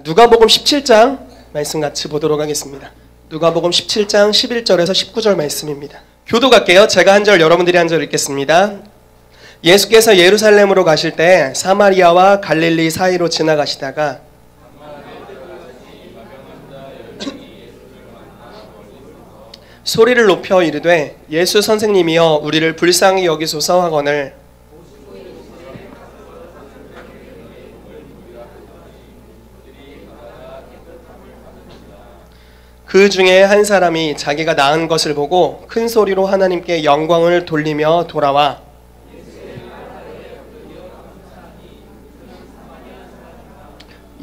누가복음 17장 말씀 같이 보도록 하겠습니다. 누가복음 17장 11절에서 19절 말씀입니다. 교독할게요. 제가 한 절, 여러분들이 한 절 읽겠습니다. 예수께서 예루살렘으로 가실 때 사마리아와 갈릴리 사이로 지나가시다가 소리를 높여 이르되 예수 선생님이여 우리를 불쌍히 여기소서 하거늘 그 중에 한 사람이 자기가 낳은 것을 보고 큰 소리로 하나님께 영광을 돌리며 돌아와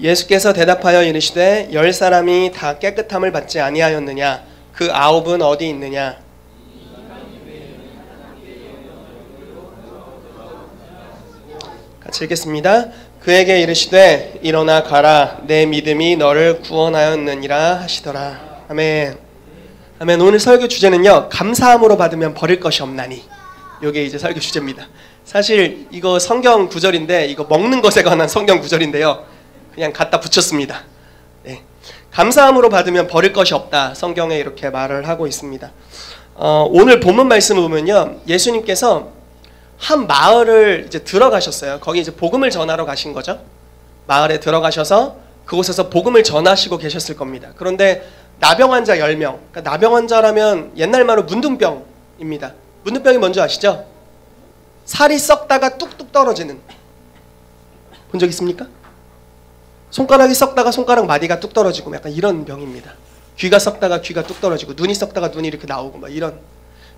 예수께서 대답하여 이르시되 10사람이 다 깨끗함을 받지 아니하였느냐? 그 9은 어디 있느냐? 같이 읽겠습니다. 그에게 이르시되 일어나 가라 내 믿음이 너를 구원하였느니라 하시더라. 아멘. 아멘. 오늘 설교 주제는요, 감사함으로 받으면 버릴 것이 없나니. 이게 이제 설교 주제입니다. 사실 이거 성경 구절인데, 이거 먹는 것에 관한 성경 구절인데요, 그냥 갖다 붙였습니다. 네. 감사함으로 받으면 버릴 것이 없다, 성경에 이렇게 말을 하고 있습니다. 오늘 본문 말씀을 보면요, 예수님께서 한 마을을 이제 들어가셨어요. 거기 이제 복음을 전하러 가신 거죠. 마을에 들어가셔서 그곳에서 복음을 전하시고 계셨을 겁니다. 그런데 나병 환자 10명, 그러니까 나병 환자라면 옛날 말로 문둥병입니다. 문둥병이 뭔지 아시죠? 살이 썩다가 뚝뚝 떨어지는. 본 적 있습니까? 손가락이 썩다가 손가락 마디가 뚝 떨어지고 약간 이런 병입니다. 귀가 썩다가 귀가 뚝 떨어지고 눈이 썩다가 눈이 이렇게 나오고 막 이런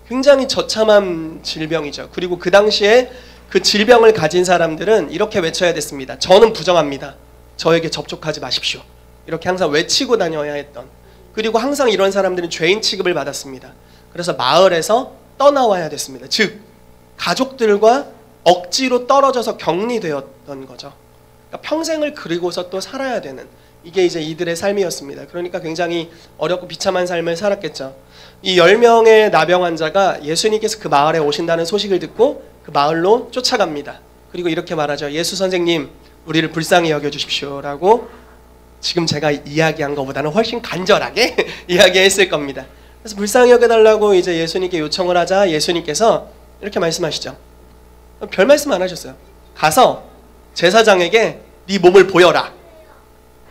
굉장히 처참한 질병이죠. 그리고 그 당시에 그 질병을 가진 사람들은 이렇게 외쳐야 됐습니다. 저는 부정합니다. 저에게 접촉하지 마십시오. 이렇게 항상 외치고 다녀야 했던, 그리고 항상 이런 사람들은 죄인 취급을 받았습니다. 그래서 마을에서 떠나와야 됐습니다. 즉 가족들과 억지로 떨어져서 격리되었던 거죠. 그러니까 평생을 그리고서 또 살아야 되는, 이게 이제 이들의 삶이었습니다. 그러니까 굉장히 어렵고 비참한 삶을 살았겠죠. 이 10명의 나병 환자가 예수님께서 그 마을에 오신다는 소식을 듣고 그 마을로 쫓아갑니다. 그리고 이렇게 말하죠. 예수 선생님, 우리를 불쌍히 여겨주십시오 라고 지금 제가 이야기한 것보다는 훨씬 간절하게 이야기했을 겁니다. 그래서 불쌍히 여겨달라고 이제 예수님께 요청을 하자 예수님께서 이렇게 말씀하시죠. 별 말씀 안 하셨어요. 가서 제사장에게 네 몸을 보여라,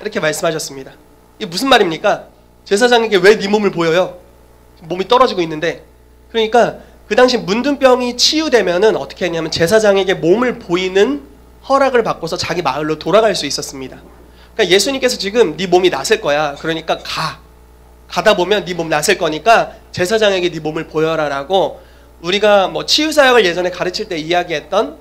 이렇게 말씀하셨습니다. 이게 무슨 말입니까? 제사장에게 왜 네 몸을 보여요? 몸이 떨어지고 있는데. 그러니까 그 당시 문둥병이 치유되면은 어떻게 했냐면 제사장에게 몸을 보이는 허락을 받고서 자기 마을로 돌아갈 수 있었습니다. 그러니까 예수님께서 지금 네 몸이 낫을 거야. 그러니까 가다 보면 네 몸 낫을 거니까 제사장에게 네 몸을 보여라라고, 우리가 뭐 치유 사역을 예전에 가르칠 때 이야기했던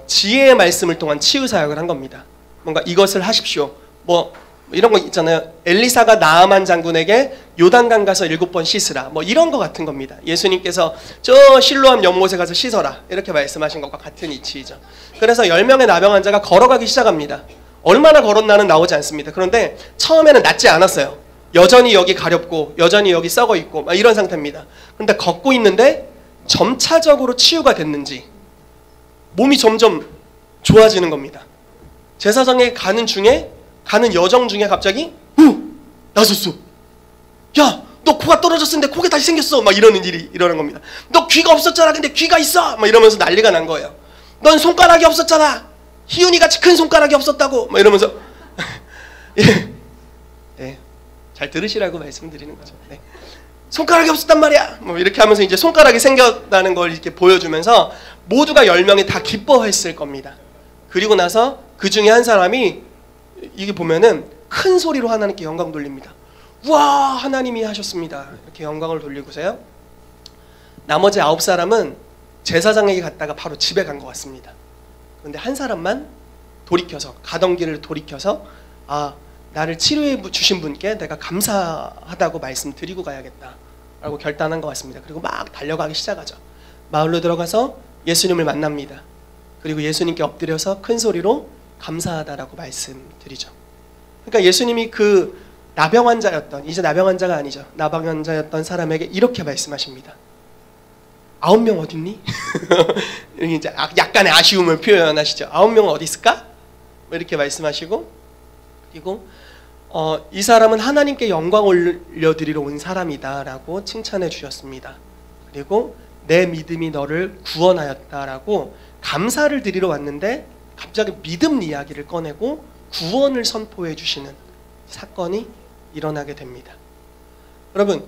지혜의 말씀을 통한 치유 사역을 한 겁니다. 뭔가 이것을 하십시오. 뭐 이런 거 있잖아요. 엘리사가 나아만 장군에게 요단강 가서 7번 씻으라. 뭐 이런 거 같은 겁니다. 예수님께서 저 실로암 연못에 가서 씻어라, 이렇게 말씀하신 것과 같은 이치이죠. 그래서 10명의 나병 환자가 걸어가기 시작합니다. 얼마나 걸었나는 나오지 않습니다. 그런데 처음에는 낫지 않았어요. 여전히 여기 가렵고 여전히 여기 썩어 있고 막 이런 상태입니다. 그런데 걷고 있는데 점차적으로 치유가 됐는지 몸이 점점 좋아지는 겁니다. 제사장에 가는 여정 중에 갑자기 나섰어. 야, 너 코가 떨어졌었는데 코가 다시 생겼어. 막 이러는 일이 일어난 겁니다. 너 귀가 없었잖아. 근데 귀가 있어. 막 이러면서 난리가 난 거예요. 넌 손가락이 없었잖아. 희윤이같이 큰 손가락이 없었다고. 막 이러면서 예. 네. 잘 들으시라고 말씀드리는 거죠. 네. 손가락이 없었단 말이야. 뭐 이렇게 하면서 이제 손가락이 생겼다는 걸 이렇게 보여주면서 모두가 10명이 다 기뻐했을 겁니다. 그리고 나서 그 중에 한 사람이, 이게 보면은 큰 소리로 하나님께 영광 돌립니다. 우와, 하나님이 하셨습니다. 이렇게 영광을 돌리고서요. 나머지 9사람은 제사장에게 갔다가 바로 집에 간 것 같습니다. 그런데 한 사람만 돌이켜서, 가던 길을 돌이켜서, 나를 치료해 주신 분께 내가 감사하다고 말씀드리고 가야겠다 라고 결단한 것 같습니다. 그리고 막 달려가기 시작하죠. 마을로 들어가서 예수님을 만납니다. 그리고 예수님께 엎드려서 큰 소리로 감사하다라고 말씀드리죠. 그러니까 예수님이 그 나병 환자였던, 이제 나병 환자가 아니죠, 나병 환자였던 사람에게 이렇게 말씀하십니다. 9명 어딨니? 이제 약간의 아쉬움을 표현하시죠. 9명은 어디 있을까? 이렇게 말씀하시고, 그리고 이 사람은 하나님께 영광 올려드리러 온 사람이다라고 칭찬해 주셨습니다. 그리고 내 믿음이 너를 구원하였다라고 감사를 드리러 왔는데 갑자기 믿음 이야기를 꺼내고 구원을 선포해 주시는 사건이 일어나게 됩니다. 여러분,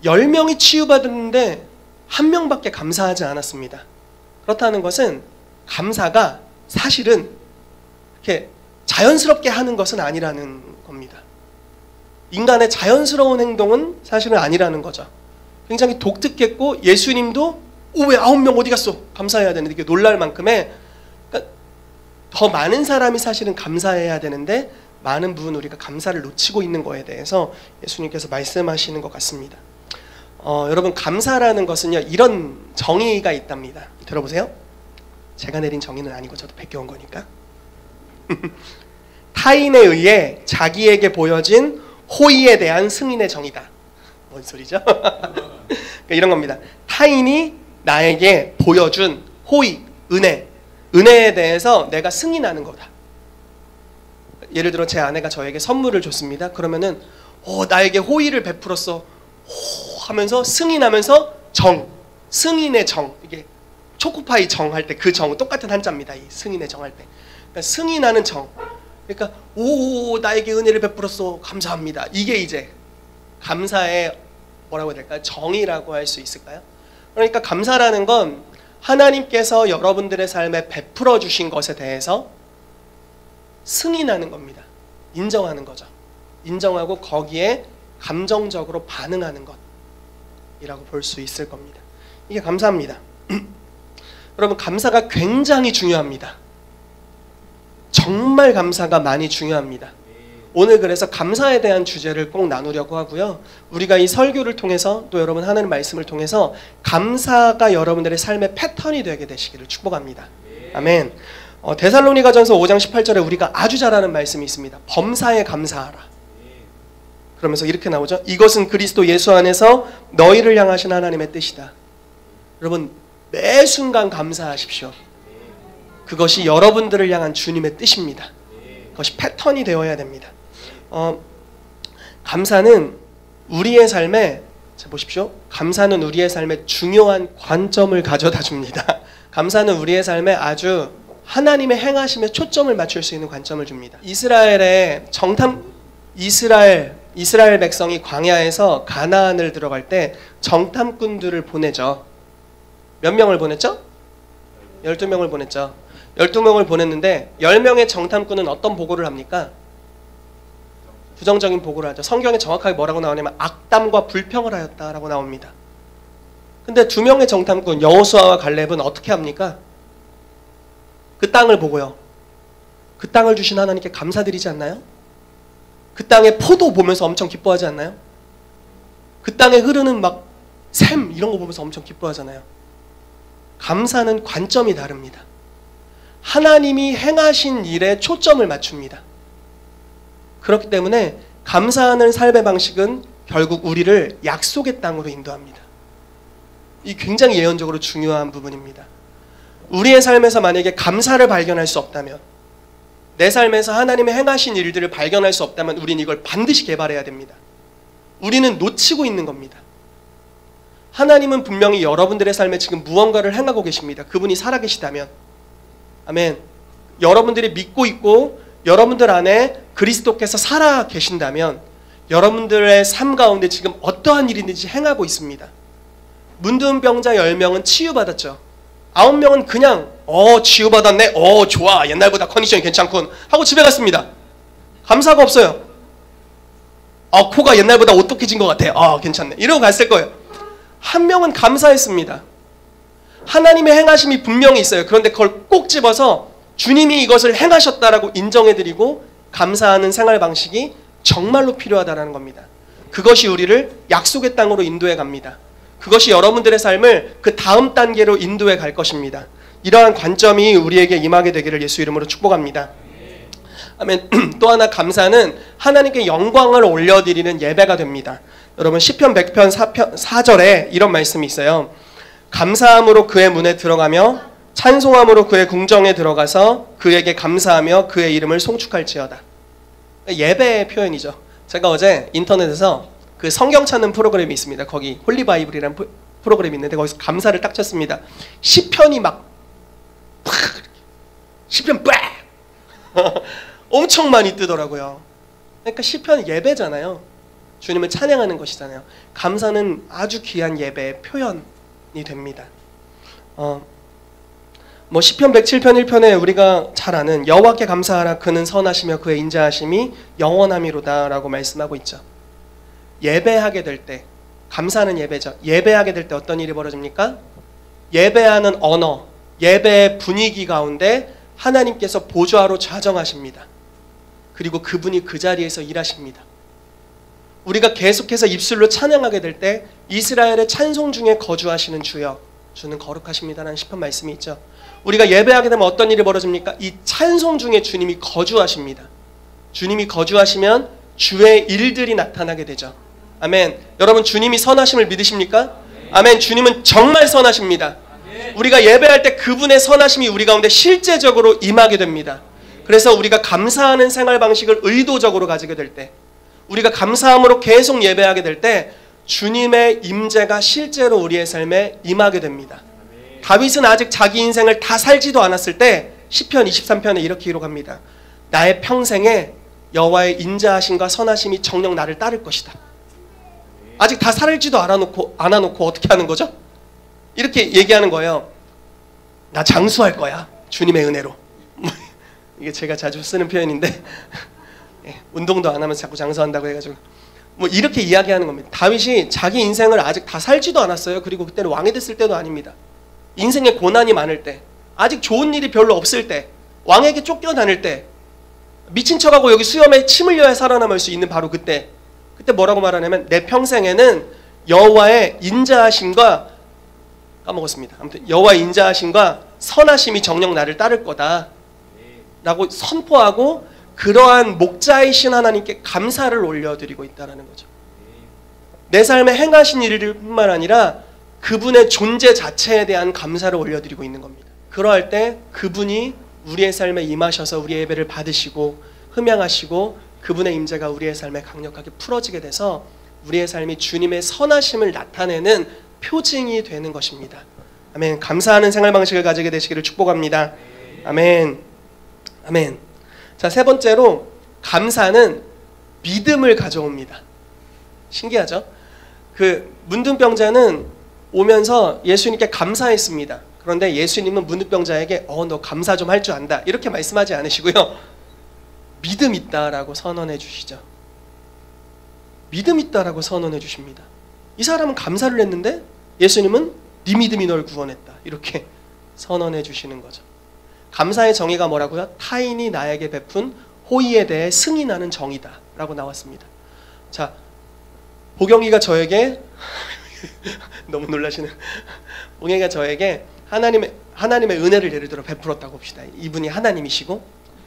10명이 치유받았는데 1명밖에 감사하지 않았습니다. 그렇다는 것은 감사가 사실은 이렇게 자연스럽게 하는 것은 아니라는 겁니다. 인간의 자연스러운 행동은 사실은 아니라는 거죠. 굉장히 독특했고 예수님도 왜 9명 어디 갔어? 감사해야 되는데 이게 놀랄 만큼의, 그러니까 더 많은 사람이 사실은 감사해야 되는데 많은 부분 우리가 감사를 놓치고 있는 거에 대해서 예수님께서 말씀하시는 것 같습니다. 여러분, 감사라는 것은요, 이런 정의가 있답니다. 들어보세요. 제가 내린 정의는 아니고 저도 베껴온 거니까. 타인에 의해 자기에게 보여진 호의에 대한 승인의 정의다. 뭔 소리죠? 그러니까 이런 겁니다. 타인이 나에게 보여준 호의, 은혜에 대해서 내가 승인하는 거다. 예를 들어 제 아내가 저에게 선물을 줬습니다. 그러면은 나에게 호의를 베풀었어 하면서 승인하면서 승인의 정, 이게 초코파이 정 할 때 그 정 똑같은 한자입니다. 이 승인의 정 할 때. 그러니까 승인하는 정. 그러니까 나에게 은혜를 베풀었어 감사합니다. 이게 이제 감사의 뭐라고 해야 될까요? 정의라고 할 수 있을까요? 그러니까 감사라는 건 하나님께서 여러분들의 삶에 베풀어 주신 것에 대해서 승인하는 겁니다. 인정하는 거죠. 인정하고 거기에 감정적으로 반응하는 것이라고 볼 수 있을 겁니다. 이게 감사입니다. 여러분, 감사가 굉장히 중요합니다. 정말 감사가 많이 중요합니다. 오늘 그래서 감사에 대한 주제를 꼭 나누려고 하고요. 우리가 이 설교를 통해서 또 여러분 하는 말씀을 통해서 감사가 여러분들의 삶의 패턴이 되게 되시기를 축복합니다. 아멘. 데살로니가전서 5장 18절에 우리가 아주 잘 아는 말씀이 있습니다. 범사에 감사하라. 그러면서 이렇게 나오죠. 이것은 그리스도 예수 안에서 너희를 향하신 하나님의 뜻이다. 여러분, 매 순간 감사하십시오. 그것이 여러분들을 향한 주님의 뜻입니다. 그것이 패턴이 되어야 됩니다. 감사는 우리의 삶에, 자 보십시오. 감사는 우리의 삶에 중요한 관점을 가져다 줍니다. 감사는 우리의 삶에 아주 하나님의 행하심에 초점을 맞출 수 있는 관점을 줍니다. 이스라엘 백성이 광야에서 가나안을 들어갈 때 정탐꾼들을 보내죠. 몇 명을 보냈죠? 12명을 보냈죠. 12명을 보냈는데 10명의 정탐꾼은 어떤 보고를 합니까? 부정적인 보고를 하죠. 성경에 정확하게 뭐라고 나오냐면 악담과 불평을 하였다라고 나옵니다. 근데 2명의 정탐꾼 여호수아와 갈렙은 어떻게 합니까? 그 땅을 보고요. 그 땅을 주신 하나님께 감사드리지 않나요? 그 땅의 포도 보면서 엄청 기뻐하지 않나요? 그 땅에 흐르는 막 샘 이런 거 보면서 엄청 기뻐하잖아요. 감사는 관점이 다릅니다. 하나님이 행하신 일에 초점을 맞춥니다. 그렇기 때문에 감사하는 삶의 방식은 결국 우리를 약속의 땅으로 인도합니다. 이 굉장히 예언적으로 중요한 부분입니다. 우리의 삶에서 만약에 감사를 발견할 수 없다면, 내 삶에서 하나님의 행하신 일들을 발견할 수 없다면 우리는 이걸 반드시 개발해야 됩니다. 우리는 놓치고 있는 겁니다. 하나님은 분명히 여러분들의 삶에 지금 무언가를 행하고 계십니다. 그분이 살아계시다면. 아멘. 여러분들이 믿고 있고 여러분들 안에 그리스도께서 살아 계신다면 여러분들의 삶 가운데 지금 어떠한 일이든지 행하고 있습니다. 문둥병자 10명은 치유받았죠. 9명은 그냥 치유받았네, 좋아, 옛날보다 컨디션이 괜찮군 하고 집에 갔습니다. 감사가 없어요. 코가 옛날보다 오똑해진 것 같아, 괜찮네 이러고 갔을 거예요. 1명은 감사했습니다. 하나님의 행하심이 분명히 있어요. 그런데 그걸 꼭 집어서 주님이 이것을 행하셨다라고 인정해드리고 감사하는 생활 방식이 정말로 필요하다는 겁니다. 그것이 우리를 약속의 땅으로 인도해 갑니다. 그것이 여러분들의 삶을 그 다음 단계로 인도해 갈 것입니다. 이러한 관점이 우리에게 임하게 되기를 예수 이름으로 축복합니다. 아멘. 또 하나, 감사는 하나님께 영광을 올려드리는 예배가 됩니다. 여러분, 시편 100편 4절에 이런 말씀이 있어요. 감사함으로 그의 문에 들어가며 찬송함으로 그의 궁정에 들어가서 그에게 감사하며 그의 이름을 송축할지어다. 예배의 표현이죠. 제가 어제 인터넷에서 그 성경 찾는 프로그램이 있습니다. 거기 홀리바이블이라는 프로그램이 있는데 거기서 감사를 딱 쳤습니다. 시편이 막 시편 빡 엄청 많이 뜨더라고요. 그러니까 시편은 예배잖아요. 주님을 찬양하는 것이잖아요. 감사는 아주 귀한 예배의 표현이 됩니다. 뭐 시편 107편 1편에 우리가 잘 아는 여호와께 감사하라 그는 선하시며 그의 인자하심이 영원함이로다 라고 말씀하고 있죠. 예배하게 될 때, 감사는 예배죠. 예배하게 될 때 어떤 일이 벌어집니까? 예배하는 언어, 예배의 분위기 가운데 하나님께서 보좌로 좌정하십니다. 그리고 그분이 그 자리에서 일하십니다. 우리가 계속해서 입술로 찬양하게 될 때 이스라엘의 찬송 중에 거주하시는 주여 주는 거룩하십니다라는 시편 말씀이 있죠. 우리가 예배하게 되면 어떤 일이 벌어집니까? 이 찬송 중에 주님이 거주하십니다. 주님이 거주하시면 주의 일들이 나타나게 되죠. 아멘. 여러분 주님이 선하심을 믿으십니까? 아멘. 주님은 정말 선하십니다. 우리가 예배할 때 그분의 선하심이 우리 가운데 실제적으로 임하게 됩니다. 그래서 우리가 감사하는 생활 방식을 의도적으로 가지게 될 때, 우리가 감사함으로 계속 예배하게 될 때 주님의 임재가 실제로 우리의 삶에 임하게 됩니다. 다윗은 아직 자기 인생을 다 살지도 않았을 때 시편 23편에 이렇게 기록합니다. 나의 평생에 여호와의 인자하심과 선하심이 정녕 나를 따를 것이다. 아직 다 살지도 않아놓고 어떻게 하는 거죠? 이렇게 얘기하는 거예요. 나 장수할 거야. 주님의 은혜로. 이게 제가 자주 쓰는 표현인데 운동도 안 하면서 자꾸 장수한다고 해가지고 뭐 이렇게 이야기하는 겁니다. 다윗이 자기 인생을 아직 다 살지도 않았어요. 그리고 그때는 왕이 됐을 때도 아닙니다. 인생에 고난이 많을 때, 아직 좋은 일이 별로 없을 때, 왕에게 쫓겨다닐 때, 미친 척하고 여기 수염에 침 흘려야 살아남을 수 있는 바로 그때 뭐라고 말하냐면 내 평생에는 여호와의 인자하심과 까먹었습니다. 아무튼 여호와의 인자하심과 선하심이 정녕 나를 따를 거다 라고 선포하고 그러한 목자이신 하나님께 감사를 올려드리고 있다는 거죠. 내 삶에 행하신 일을 뿐만 아니라 그분의 존재 자체에 대한 감사를 올려드리고 있는 겁니다. 그러할 때 그분이 우리의 삶에 임하셔서 우리의 예배를 받으시고 흠양하시고 그분의 임재가 우리의 삶에 강력하게 풀어지게 돼서 우리의 삶이 주님의 선하심을 나타내는 표징이 되는 것입니다. 아멘. 감사하는 생활 방식을 가지게 되시기를 축복합니다. 아멘. 아멘. 자, 세 번째로 감사는 믿음을 가져옵니다. 신기하죠? 그 문둥병자는 오면서 예수님께 감사했습니다. 그런데 예수님은 문둥병자에게 너 감사 좀 할 줄 안다 이렇게 말씀하지 않으시고요. 믿음 있다라고 선언해 주시죠. 믿음 있다라고 선언해 주십니다. 이 사람은 감사를 했는데 예수님은 네 믿음이 널 구원했다 이렇게 선언해 주시는 거죠. 감사의 정의가 뭐라고요? 타인이 나에게 베푼 호의에 대해 승인하는 정의다 라고 나왔습니다. 자, 보경이가 저에게 너무 놀라시는 보경이가 저에게 하나님의 은혜를 예를 들어 베풀었다고 봅시다. 이분이 하나님이시고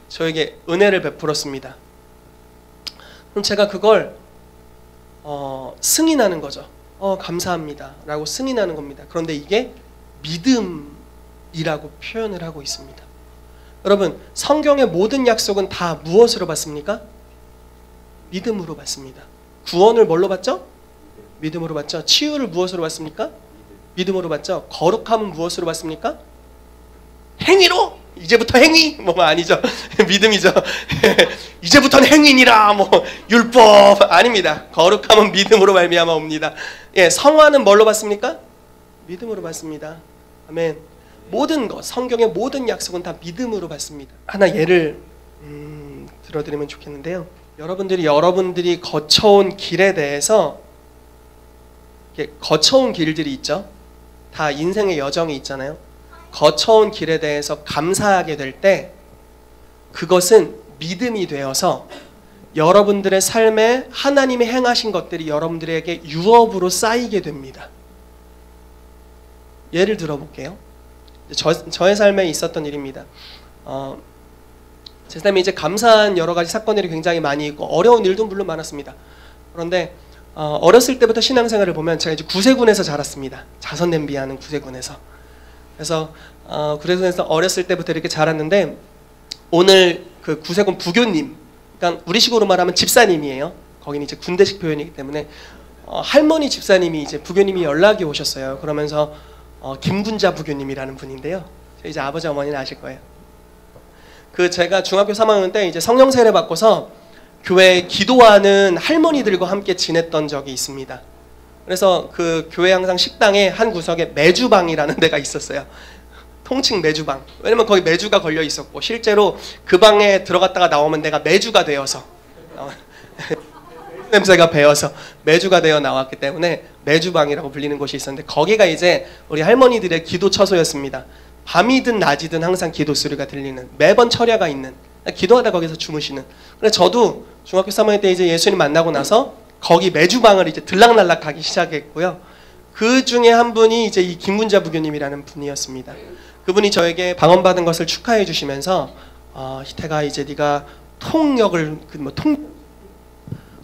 저에게 은혜를 베풀었습니다. 그럼 제가 그걸 승인하는 거죠. 감사합니다 라고 승인하는 겁니다. 그런데 이게 믿음이라고 표현을 하고 있습니다. 여러분 성경의 모든 약속은 다 무엇으로 받습니까? 믿음으로 받습니다. 구원을 뭘로 받죠? 믿음으로 받죠. 치유를 무엇으로 받습니까? 믿음으로 받죠. 거룩함은 무엇으로 받습니까? 행위로? 이제부터 행위? 뭐 아니죠. 믿음이죠. 이제부터는 행위니라 뭐 율법 아닙니다. 거룩함은 믿음으로 말미암아 옵니다. 예, 성화는 뭘로 받습니까? 믿음으로 받습니다. 아멘. 모든 것, 성경의 모든 약속은 다 믿음으로 받습니다. 하나 예를 들어드리면 좋겠는데요. 여러분들이 거쳐온 길에 대해서 거쳐온 길들이 있죠. 다 인생의 여정이 있잖아요. 거쳐온 길에 대해서 감사하게 될 때 그것은 믿음이 되어서 여러분들의 삶에 하나님이 행하신 것들이 여러분들에게 유업으로 쌓이게 됩니다. 예를 들어볼게요. 저의 삶에 있었던 일입니다. 제 삶에 이제 감사한 여러 가지 사건들이 굉장히 많이 있고 어려운 일도 물론 많았습니다. 그런데 어렸을 때부터 신앙생활을 보면 제가 이제 구세군에서 자랐습니다. 자선 냄비하는 구세군에서. 그래서 구세군에서 어렸을 때부터 이렇게 자랐는데 오늘 그 구세군 부교님, 그러니까 우리식으로 말하면 집사님이에요. 거기는 이제 군대식 표현이기 때문에 할머니 집사님이 이제 부교님이 연락이 오셨어요. 그러면서 김군자 부교님이라는 분인데요. 이제 아버지 어머니는 아실 거예요. 그 제가 중학교 3학년 때 이제 성령 세례 받고서 교회에 기도하는 할머니들과 함께 지냈던 적이 있습니다. 그래서 그 교회 항상 식당에 한 구석에 메주방이라는 데가 있었어요. 통칭 메주방. 왜냐면 거기 메주가 걸려 있었고 실제로 그 방에 들어갔다가 나오면 내가 메주가 되어서 냄새가 배어서 메주가 되어 나왔기 때문에 메주방이라고 불리는 곳이 있었는데 거기가 이제 우리 할머니들의 기도 처소였습니다. 밤이든 낮이든 항상 기도 소리가 들리는 매번 철야가 있는 기도하다 거기서 주무시는. 그래서 저도 중학교 3학년 때 이제 예수님 만나고 나서 거기 메주방을 이제 들락날락 가기 시작했고요. 그 중에 한 분이 이제 이 김군자 부교님이라는 분이었습니다. 그분이 저에게 방언받은 것을 축하해 주시면서 희태가 이제 네가 통역을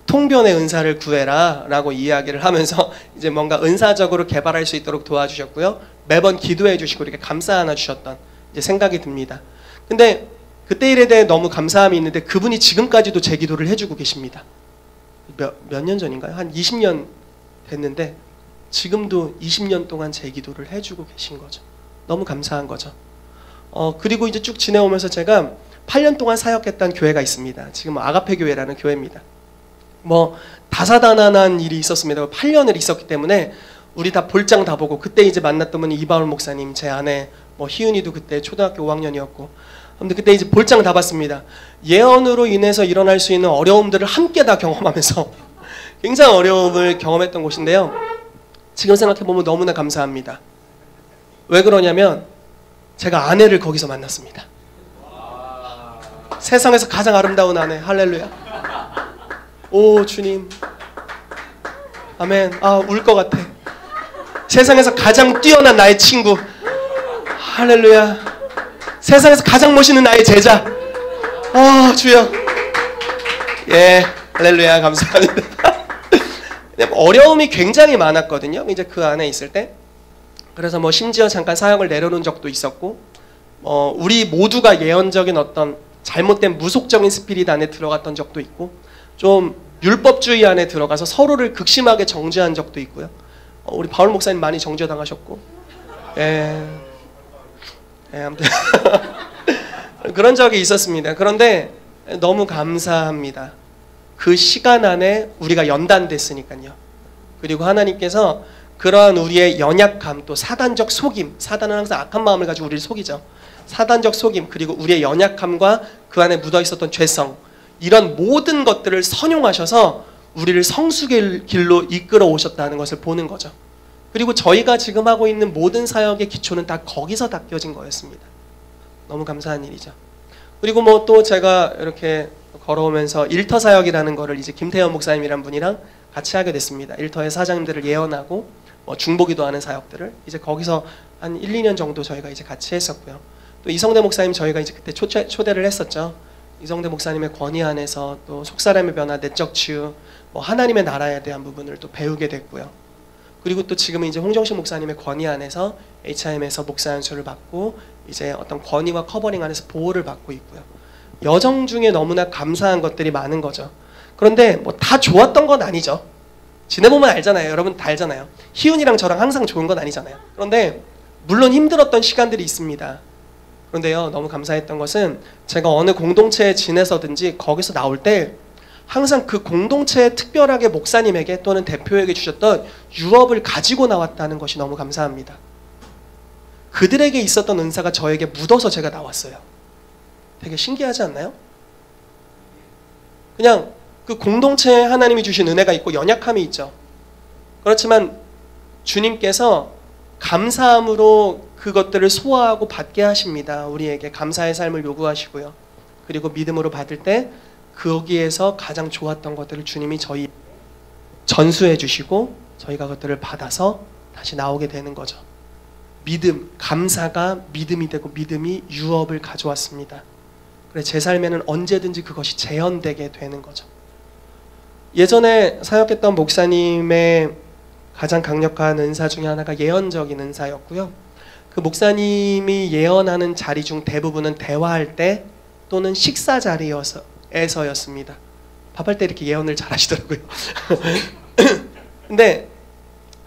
통변의 은사를 구해라 라고 이야기를 하면서 이제 뭔가 은사적으로 개발할 수 있도록 도와주셨고요. 매번 기도해 주시고 이렇게 감사 하나 주셨던 이제 생각이 듭니다. 근데 그때 일에 대해 너무 감사함이 있는데 그분이 지금까지도 제 기도를 해주고 계십니다. 몇 년 전인가요? 한 20년 됐는데 지금도 20년 동안 제 기도를 해주고 계신 거죠. 너무 감사한 거죠. 그리고 이제 쭉 지내오면서 제가 8년 동안 사역했던 교회가 있습니다. 지금 아가페 교회라는 교회입니다. 뭐 다사다난한 일이 있었습니다. 8년을 있었기 때문에 우리 다 볼장 다 보고 그때 이제 만났던 분이 이바울 목사님, 제 아내 뭐 희은이도 그때 초등학교 5학년이었고 근데 그때 이제 볼장 다 봤습니다. 예언으로 인해서 일어날 수 있는 어려움들을 함께 다 경험하면서 굉장히 어려움을 경험했던 곳인데요. 지금 생각해보면 너무나 감사합니다. 왜 그러냐면 제가 아내를 거기서 만났습니다. 세상에서 가장 아름다운 아내. 할렐루야. 오 주님. 아멘. 울 것 같아. 세상에서 가장 뛰어난 나의 친구. 할렐루야. 세상에서 가장 멋있는 나의 제자. 주여. 예, 할렐루야. 감사합니다. 어려움이 굉장히 많았거든요. 이제 그 안에 있을 때. 그래서 뭐 심지어 잠깐 사역을 내려놓은 적도 있었고, 우리 모두가 예언적인 어떤 잘못된 무속적인 스피릿 안에 들어갔던 적도 있고, 좀 율법주의 안에 들어가서 서로를 극심하게 정죄한 적도 있고요. 우리 바울 목사님 많이 정죄당하셨고, 아무튼 그런 적이 있었습니다. 그런데 너무 감사합니다. 그 시간 안에 우리가 연단됐으니까요. 그리고 하나님께서 그러한 우리의 연약함, 또 사단적 속임, 사단은 항상 악한 마음을 가지고 우리를 속이죠. 사단적 속임, 그리고 우리의 연약함과 그 안에 묻어 있었던 죄성, 이런 모든 것들을 선용하셔서 우리를 성숙의 길로 이끌어 오셨다는 것을 보는 거죠. 그리고 저희가 지금 하고 있는 모든 사역의 기초는 다 거기서 닦여진 거였습니다. 너무 감사한 일이죠. 그리고 뭐 또 제가 이렇게 걸어오면서 일터 사역이라는 거를 이제 김태현 목사님이란 분이랑 같이 하게 됐습니다. 일터의 사장님들을 예언하고 중보기도 하는 사역들을 이제 거기서 한 1, 2년 정도 저희가 이제 같이 했었고요. 또 이성대 목사님 저희가 이제 그때 초대를 했었죠. 이성대 목사님의 권위 안에서 또 속사람의 변화, 내적 치유, 뭐 하나님의 나라에 대한 부분을 또 배우게 됐고요. 그리고 또 지금은 이제 홍정식 목사님의 권위 안에서 HIM에서 목사 연수를 받고 이제 어떤 권위와 커버링 안에서 보호를 받고 있고요. 여정 중에 너무나 감사한 것들이 많은 거죠. 그런데 뭐 다 좋았던 건 아니죠. 지내보면 알잖아요. 여러분 다 알잖아요. 희훈이랑 저랑 항상 좋은 건 아니잖아요. 그런데 물론 힘들었던 시간들이 있습니다. 그런데요, 너무 감사했던 것은 제가 어느 공동체에 지내서든지 거기서 나올 때 항상 그 공동체에 특별하게 목사님에게 또는 대표에게 주셨던 유업을 가지고 나왔다는 것이 너무 감사합니다. 그들에게 있었던 은사가 저에게 묻어서 제가 나왔어요. 되게 신기하지 않나요? 그냥 그 공동체에 하나님이 주신 은혜가 있고 연약함이 있죠. 그렇지만 주님께서 감사함으로 그것들을 소화하고 받게 하십니다. 우리에게 감사의 삶을 요구하시고요. 그리고 믿음으로 받을 때 거기에서 가장 좋았던 것들을 주님이 저희 전수해 주시고 저희가 그것들을 받아서 다시 나오게 되는 거죠. 믿음, 감사가 믿음이 되고 믿음이 유업을 가져왔습니다. 그래 제 삶에는 언제든지 그것이 재현되게 되는 거죠. 예전에 사역했던 목사님의 가장 강력한 은사 중에 하나가 예언적인 은사였고요. 그 목사님이 예언하는 자리 중 대부분은 대화할 때 또는 식사 자리여서 에서였습니다. 밥할 때 이렇게 예언을 잘 하시더라고요. 근데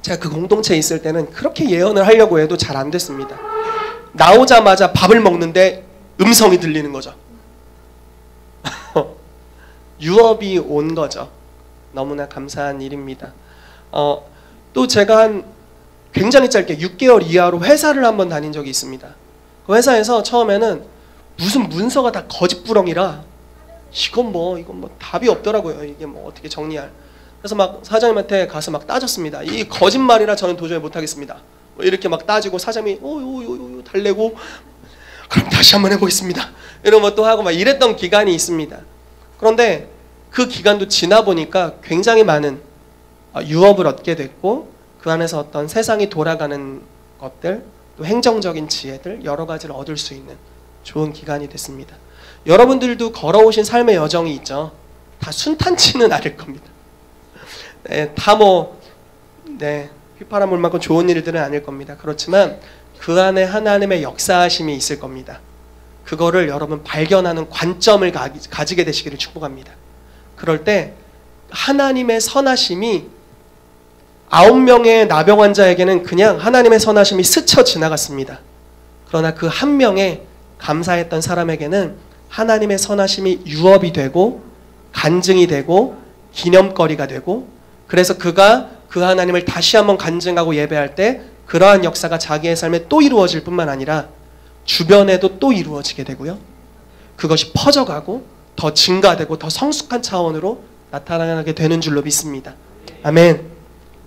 제가 그 공동체에 있을 때는 그렇게 예언을 하려고 해도 잘 안 됐습니다. 나오자마자 밥을 먹는데 음성이 들리는 거죠. 유업이 온 거죠. 너무나 감사한 일입니다. 또 제가 한 굉장히 짧게 6개월 이하로 회사를 한번 다닌 적이 있습니다. 그 회사에서 처음에는 무슨 문서가 다 거짓부렁이라 이건 뭐 답이 없더라고요. 이게 뭐 어떻게 정리할. 그래서 막 사장님한테 가서 막 따졌습니다. 이 거짓말이라 저는 도저히 못하겠습니다. 이렇게 막 따지고 사장님이 달래고 그럼 다시 한번 해보겠습니다. 이런 것도 하고 막 이랬던 기간이 있습니다. 그런데 그 기간도 지나 보니까 굉장히 많은 유업을 얻게 됐고 그 안에서 어떤 세상이 돌아가는 것들 또 행정적인 지혜들 여러 가지를 얻을 수 있는 좋은 기간이 됐습니다. 여러분들도 걸어오신 삶의 여정이 있죠. 다 순탄치는 않을 겁니다. 네, 다 휘파람 불만큼 좋은 일들은 아닐 겁니다. 그렇지만 그 안에 하나님의 역사하심이 있을 겁니다. 그거를 여러분 발견하는 관점을 가지게 되시기를 축복합니다. 그럴 때 하나님의 선하심이 9명의 나병 환자에게는 그냥 하나님의 선하심이 스쳐 지나갔습니다. 그러나 그 한 명의 감사했던 사람에게는 하나님의 선하심이 유업이 되고 간증이 되고 기념거리가 되고 그래서 그가 그 하나님을 다시 한번 간증하고 예배할 때 그러한 역사가 자기의 삶에 또 이루어질 뿐만 아니라 주변에도 또 이루어지게 되고요. 그것이 퍼져가고 더 증가되고 더 성숙한 차원으로 나타나게 되는 줄로 믿습니다. 아멘.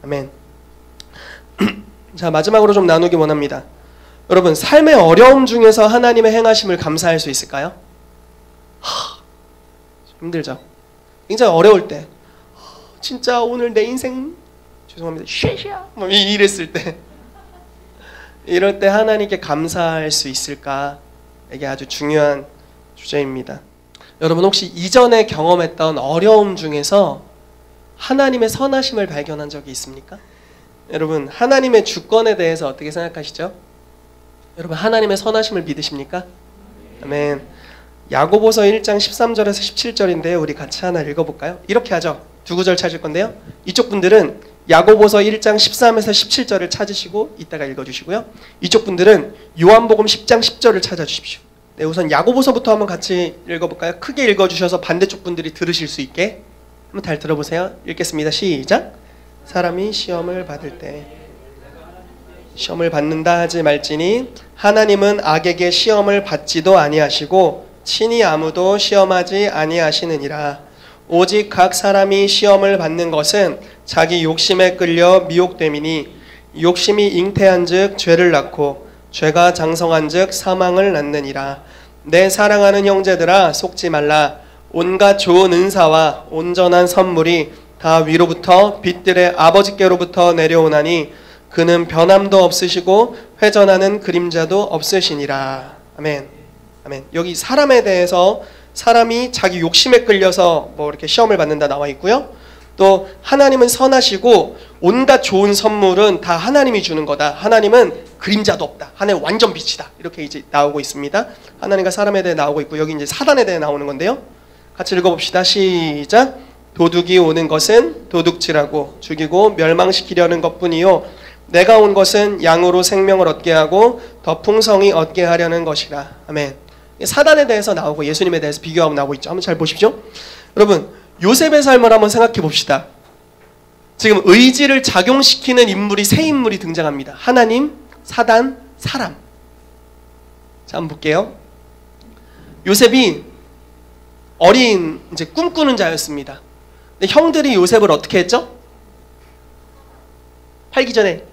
아멘. 자, 마지막으로 좀 나누기 원합니다. 여러분, 삶의 어려움 중에서 하나님의 행하심을 감사할 수 있을까요? 힘들죠. 굉장히 어려울 때 진짜 오늘 내 인생 죄송합니다. 쉐샤 이랬을 때 이럴 때 하나님께 감사할 수 있을까? 이게 아주 중요한 주제입니다. 여러분 혹시 이전에 경험했던 어려움 중에서 하나님의 선하심을 발견한 적이 있습니까? 여러분 하나님의 주권에 대해서 어떻게 생각하시죠? 여러분 하나님의 선하심을 믿으십니까? 아멘. 야고보서 1장 13절에서 17절인데요. 우리 같이 하나 읽어볼까요? 이렇게 하죠. 두 구절 찾을 건데요. 이쪽 분들은 야고보서 1장 13에서 17절을 찾으시고 이따가 읽어주시고요. 이쪽 분들은 요한복음 10장 10절을 찾아주십시오. 네, 우선 야고보서부터 한번 같이 읽어볼까요? 크게 읽어주셔서 반대쪽 분들이 들으실 수 있게 한번 잘 들어보세요. 읽겠습니다. 시작. 사람이 시험을 받을 때 시험을 받는다 하지 말지니 하나님은 악에게 시험을 받지도 아니하시고 친히 아무도 시험하지 아니하시느니라. 오직 각 사람이 시험을 받는 것은 자기 욕심에 끌려 미혹됨이니 욕심이 잉태한즉 죄를 낳고 죄가 장성한즉 사망을 낳느니라. 내 사랑하는 형제들아 속지 말라. 온갖 좋은 은사와 온전한 선물이 다 위로부터 빛들의 아버지께로부터 내려오나니 그는 변함도 없으시고 회전하는 그림자도 없으시니라. 아멘. 아멘. 여기 사람에 대해서 사람이 자기 욕심에 끌려서 뭐 이렇게 시험을 받는다 나와 있고요. 또 하나님은 선하시고 온갖 좋은 선물은 다 하나님이 주는 거다. 하나님은 그림자도 없다. 하나님 완전 빛이다. 이렇게 이제 나오고 있습니다. 하나님과 사람에 대해 나오고 있고 여기 이제 사단에 대해 나오는 건데요. 같이 읽어봅시다. 시작. 도둑이 오는 것은 도둑질하고 죽이고 멸망시키려는 것뿐이요 내가 온 것은 양으로 생명을 얻게 하고 더 풍성히 얻게 하려는 것이라. 아멘. 사단에 대해서 나오고 예수님에 대해서 비교하고 나오고 있죠. 한번 잘 보십시오. 여러분 요셉의 삶을 한번 생각해 봅시다. 지금 의지를 작용시키는 인물이 세 인물이 등장합니다. 하나님, 사단, 사람. 자, 한번 볼게요. 요셉이 어린 이제 꿈꾸는 자였습니다. 근데 형들이 요셉을 어떻게 했죠? 팔기 전에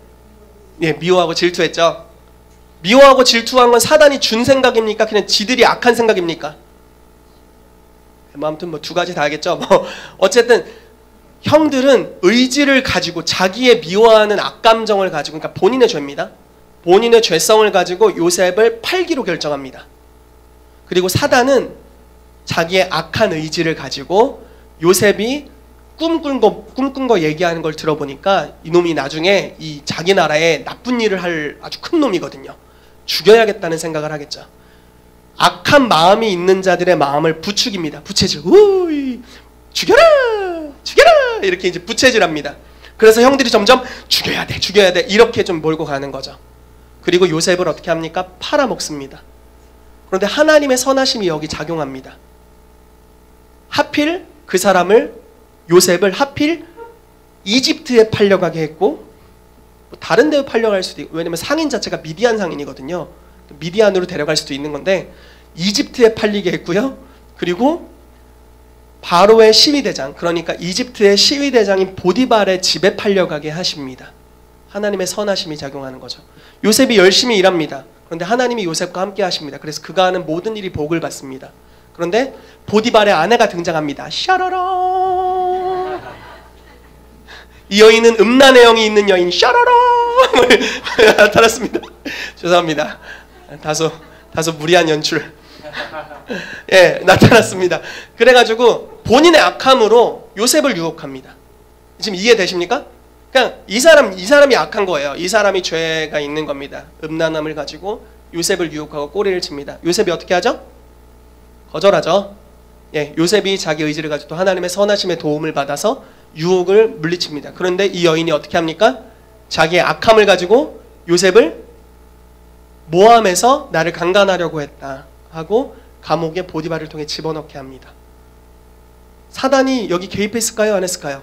미워하고 질투했죠. 미워하고 질투한 건 사단이 준 생각입니까? 그냥 지들이 악한 생각입니까? 뭐 아무튼 뭐 두 가지 다 하겠죠. 뭐 어쨌든 형들은 의지를 가지고 자기의 미워하는 악감정을 가지고 그러니까 본인의 죄입니다. 본인의 죄성을 가지고 요셉을 팔기로 결정합니다. 그리고 사단은 자기의 악한 의지를 가지고 요셉이 꿈꾼 거 얘기하는 걸 들어보니까 이놈이 나중에 이 자기 나라에 나쁜 일을 할 아주 큰 놈이거든요. 죽여야겠다는 생각을 하겠죠. 악한 마음이 있는 자들의 마음을 부추깁니다. 부채질. 우이, 죽여라! 죽여라! 이렇게 이제 부채질합니다. 그래서 형들이 점점 죽여야 돼, 죽여야 돼 이렇게 좀 몰고 가는 거죠. 그리고 요셉을 어떻게 합니까? 팔아먹습니다. 그런데 하나님의 선하심이 여기 작용합니다. 하필 그 사람을, 요셉을 하필 이집트에 팔려가게 했고, 다른 데에 팔려갈 수도 있고, 왜냐면 상인 자체가 미디안 상인이거든요. 미디안으로 데려갈 수도 있는 건데 이집트에 팔리게 했고요. 그리고 바로의 시위대장, 그러니까 이집트의 시위대장인 보디발의 집에 팔려가게 하십니다. 하나님의 선하심이 작용하는 거죠. 요셉이 열심히 일합니다. 그런데 하나님이 요셉과 함께 하십니다. 그래서 그가 하는 모든 일이 복을 받습니다. 그런데 보디발의 아내가 등장합니다. 샤라라. 이 여인은 음란의 영이 있는 여인 샤라라 나타났습니다. 죄송합니다. 다소 무리한 연출. 예, 나타났습니다. 그래가지고 본인의 악함으로 요셉을 유혹합니다. 지금 이해되십니까? 그냥 이 사람이 악한 거예요. 이 사람이 죄가 있는 겁니다. 음란함을 가지고 요셉을 유혹하고 꼬리를 칩니다. 요셉이 어떻게 하죠? 거절하죠. 예, 요셉이 자기 의지를 가지고 또 하나님의 선하심의 도움을 받아서 유혹을 물리칩니다. 그런데 이 여인이 어떻게 합니까? 자기의 악함을 가지고 요셉을 모함해서 나를 강간하려고 했다 하고 감옥에 보디발을 통해 집어넣게 합니다. 사단이 여기 개입했을까요? 안 했을까요?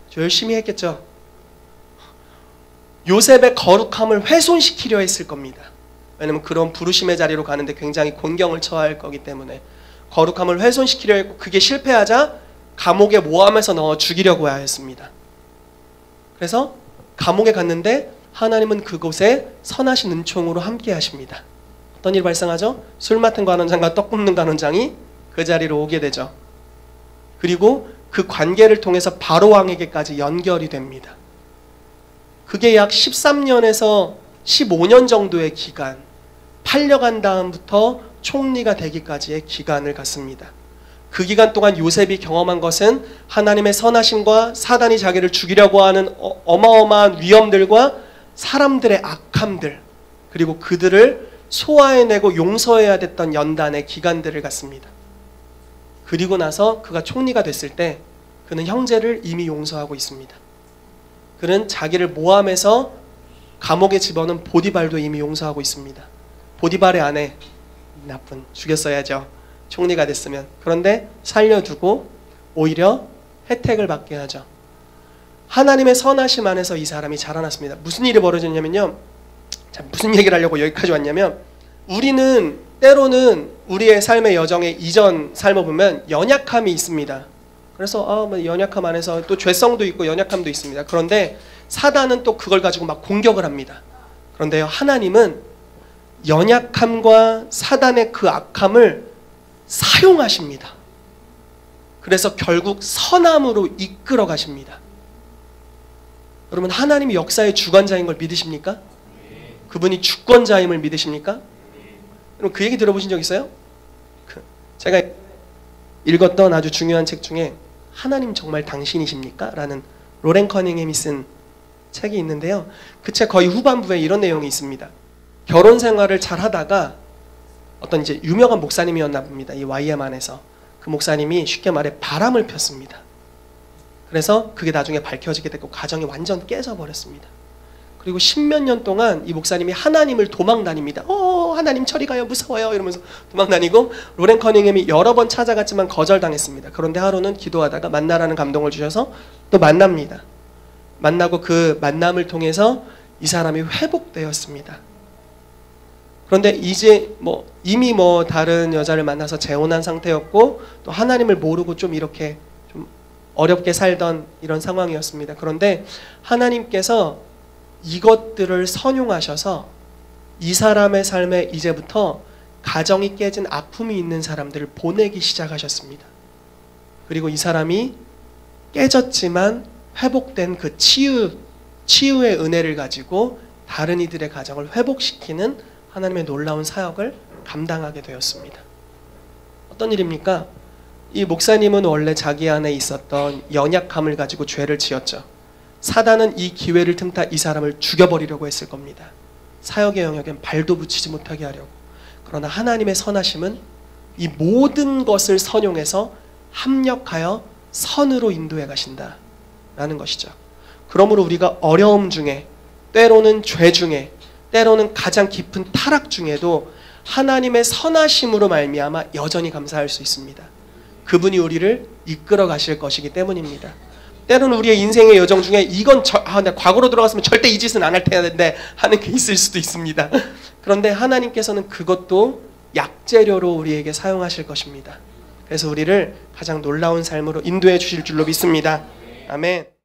저 열심히 했겠죠. 요셉의 거룩함을 훼손시키려 했을 겁니다. 왜냐면 그런 부르심의 자리로 가는데 굉장히 곤경을 처할 거기 때문에 거룩함을 훼손시키려 했고, 그게 실패하자 감옥에 모함해서 넣어 죽이려고 하였습니다. 그래서 감옥에 갔는데 하나님은 그곳에 선하신 은총으로 함께 하십니다. 어떤 일이 발생하죠? 술 맡은 관원장과 떡 굽는 관원장이 그 자리로 오게 되죠. 그리고 그 관계를 통해서 바로 왕에게까지 연결이 됩니다. 그게 약 13년에서 15년 정도의 기간, 팔려간 다음부터 총리가 되기까지의 기간을 갖습니다. 그 기간 동안 요셉이 경험한 것은 하나님의 선하심과 사단이 자기를 죽이려고 하는 어마어마한 위험들과 사람들의 악함들, 그리고 그들을 소화해내고 용서해야 됐던 연단의 기간들을 갖습니다. 그리고 나서 그가 총리가 됐을 때 그는 형제를 이미 용서하고 있습니다. 그는 자기를 모함해서 감옥에 집어넣은 보디발도 이미 용서하고 있습니다. 보디발의 아내, 나쁜, 죽였어야죠. 총리가 됐으면. 그런데 살려두고 오히려 혜택을 받게 하죠. 하나님의 선하심 안에서 이 사람이 자라났습니다. 무슨 일이 벌어졌냐면요. 자, 무슨 얘기를 하려고 여기까지 왔냐면, 우리는 때로는 우리의 삶의 여정에 이전 삶을 보면 연약함이 있습니다. 그래서 뭐 연약함 안에서 또 죄성도 있고 연약함도 있습니다. 그런데 사단은 또 그걸 가지고 막 공격을 합니다. 그런데요, 하나님은 연약함과 사단의 그 악함을 사용하십니다. 그래서 결국 선함으로 이끌어 가십니다. 여러분, 하나님이 역사의 주관자인 걸 믿으십니까? 그분이 주권자임을 믿으십니까? 여러분, 그 얘기 들어보신 적 있어요? 제가 읽었던 아주 중요한 책 중에 하나님 정말 당신이십니까? 라는 로렌 커닝햄이 쓴 책이 있는데요. 그 책 거의 후반부에 이런 내용이 있습니다. 결혼 생활을 잘 하다가 어떤 이제 유명한 목사님이었나 봅니다. 이 YM 안에서. 그 목사님이 쉽게 말해 바람을 폈습니다. 그래서 그게 나중에 밝혀지게 됐고 가정이 완전 깨져버렸습니다. 그리고 10몇 년 동안 이 목사님이 하나님을 도망 다닙니다. 하나님 저리 가요, 무서워요 이러면서 도망 다니고, 로렌 커닝햄이 여러 번 찾아갔지만 거절당했습니다. 그런데 하루는 기도하다가 만나라는 감동을 주셔서 또 만납니다. 만나고 그 만남을 통해서 이 사람이 회복되었습니다. 그런데 이제 이미 다른 여자를 만나서 재혼한 상태였고, 또 하나님을 모르고 좀 이렇게 좀 어렵게 살던 이런 상황이었습니다. 그런데 하나님께서 이것들을 선용하셔서 이 사람의 삶에 이제부터 가정이 깨진 아픔이 있는 사람들을 보내기 시작하셨습니다. 그리고 이 사람이 깨졌지만 회복된 그 치유의 은혜를 가지고 다른 이들의 가정을 회복시키는 하나님의 놀라운 사역을 감당하게 되었습니다. 어떤 일입니까? 이 목사님은 원래 자기 안에 있었던 연약함을 가지고 죄를 지었죠. 사단은 이 기회를 틈타 이 사람을 죽여버리려고 했을 겁니다. 사역의 영역엔 발도 붙이지 못하게 하려고. 그러나 하나님의 선하심은 이 모든 것을 선용해서 합력하여 선으로 인도해 가신다라는 것이죠. 그러므로 우리가 어려움 중에, 때로는 죄 중에, 때로는 가장 깊은 타락 중에도 하나님의 선하심으로 말미암아 여전히 감사할 수 있습니다. 그분이 우리를 이끌어 가실 것이기 때문입니다. 때로는 우리의 인생의 여정 중에 이건 내가 과거로 들어갔으면 절대 이 짓은 안 할 텐데 하는 게 있을 수도 있습니다. 그런데 하나님께서는 그것도 약재료로 우리에게 사용하실 것입니다. 그래서 우리를 가장 놀라운 삶으로 인도해 주실 줄로 믿습니다. 아멘.